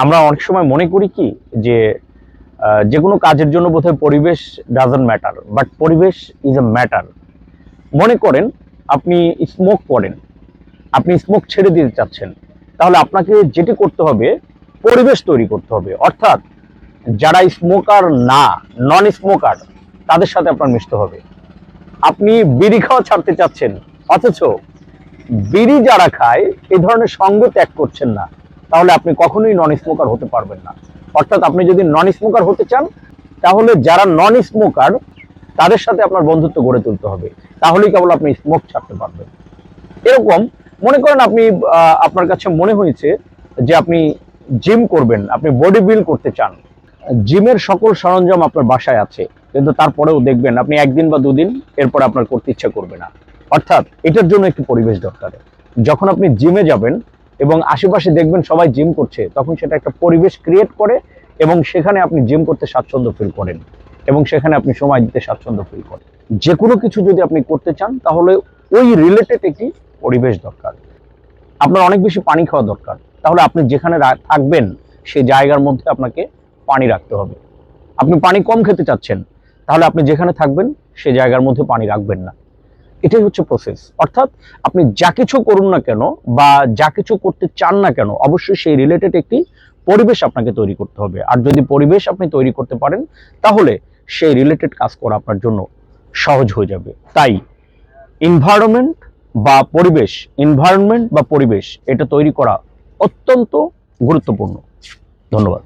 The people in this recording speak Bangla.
আমরা অনেক সময় মনে করি কি যে যে কোনো কাজের জন্য বোধহয় পরিবেশ ডাজন্ট ম্যাটার, বাট পরিবেশ ইজ এ ম্যাটার। মনে করেন আপনি স্মোক করেন, আপনি স্মোক ছেড়ে দিতে চাচ্ছেন, তাহলে আপনাকে যেটি করতে হবে পরিবেশ তৈরি করতে হবে। অর্থাৎ যারা স্মোকার না, নন স্মোকার, তাদের সাথে আপনার মিশতে হবে। আপনি বিড়ি খাওয়া ছাড়তে চাচ্ছেন, অথচ বিড়ি যারা খায় এই ধরনের সঙ্গ ত্যাগ করছেন না, তাহলে আপনি কখনোই নন স্মোকার হতে পারবেন না। অর্থাৎ আপনি যদি নন স্মোকার হতে চান, তাহলে যারা নন স্মোকার তাদের সাথে আপনার বন্ধুত্ব গড়ে তুলতে হবে, তাহলেই কেবল আপনি স্মোক ছাড়তে পারবেন। এরকম মনে করেন আপনি আপনার কাছে মনে হয়েছে যে আপনি জিম করবেন, আপনি বডি বিল্ড করতে চান, জিমের সকল সরঞ্জাম আপনার বাসায় আছে, কিন্তু তারপরেও দেখবেন আপনি একদিন বা দুদিন এরপর আপনার করতে ইচ্ছা করবে না। অর্থাৎ এটার জন্য একটি পরিবেশ দরকার। যখন আপনি জিমে যাবেন এবং আশেপাশে দেখবেন সবাই জিম করছে, তখন সেটা একটা পরিবেশ ক্রিয়েট করে এবং সেখানে আপনি জিম করতে স্বাচ্ছন্দ্য ফিল করেন এবং সেখানে আপনি সময় দিতে স্বাচ্ছন্দ্য ফিল করেন। যে কোনো কিছু যদি আপনি করতে চান, তাহলে ওই রিলেটেড একটি পরিবেশ দরকার। আপনার অনেক বেশি পানি খাওয়া দরকার, তাহলে আপনি যেখানে থাকবেন সেই জায়গার মধ্যে আপনাকে পানি রাখতে হবে। আপনি পানি কম খেতে চাচ্ছেন, তাহলে আপনি যেখানে থাকবেন সেই জায়গার মধ্যে পানি রাখবেন না। এটাই হচ্ছে প্রসেস। অর্থাৎ আপনি যা কিছু করুন না কেন বা যা কিছু করতে চান না কেন, অবশ্যই সেই রিলেটেড একটি পরিবেশ আপনাকে তৈরি করতে হবে। আর যদি পরিবেশ আপনি তৈরি করতে পারেন, তাহলে সেই রিলেটেড কাজ করা আপনার জন্য সহজ হয়ে যাবে। তাই এনভায়রনমেন্ট বা পরিবেশ এটা তৈরি করা অত্যন্ত গুরুত্বপূর্ণ। ধন্যবাদ।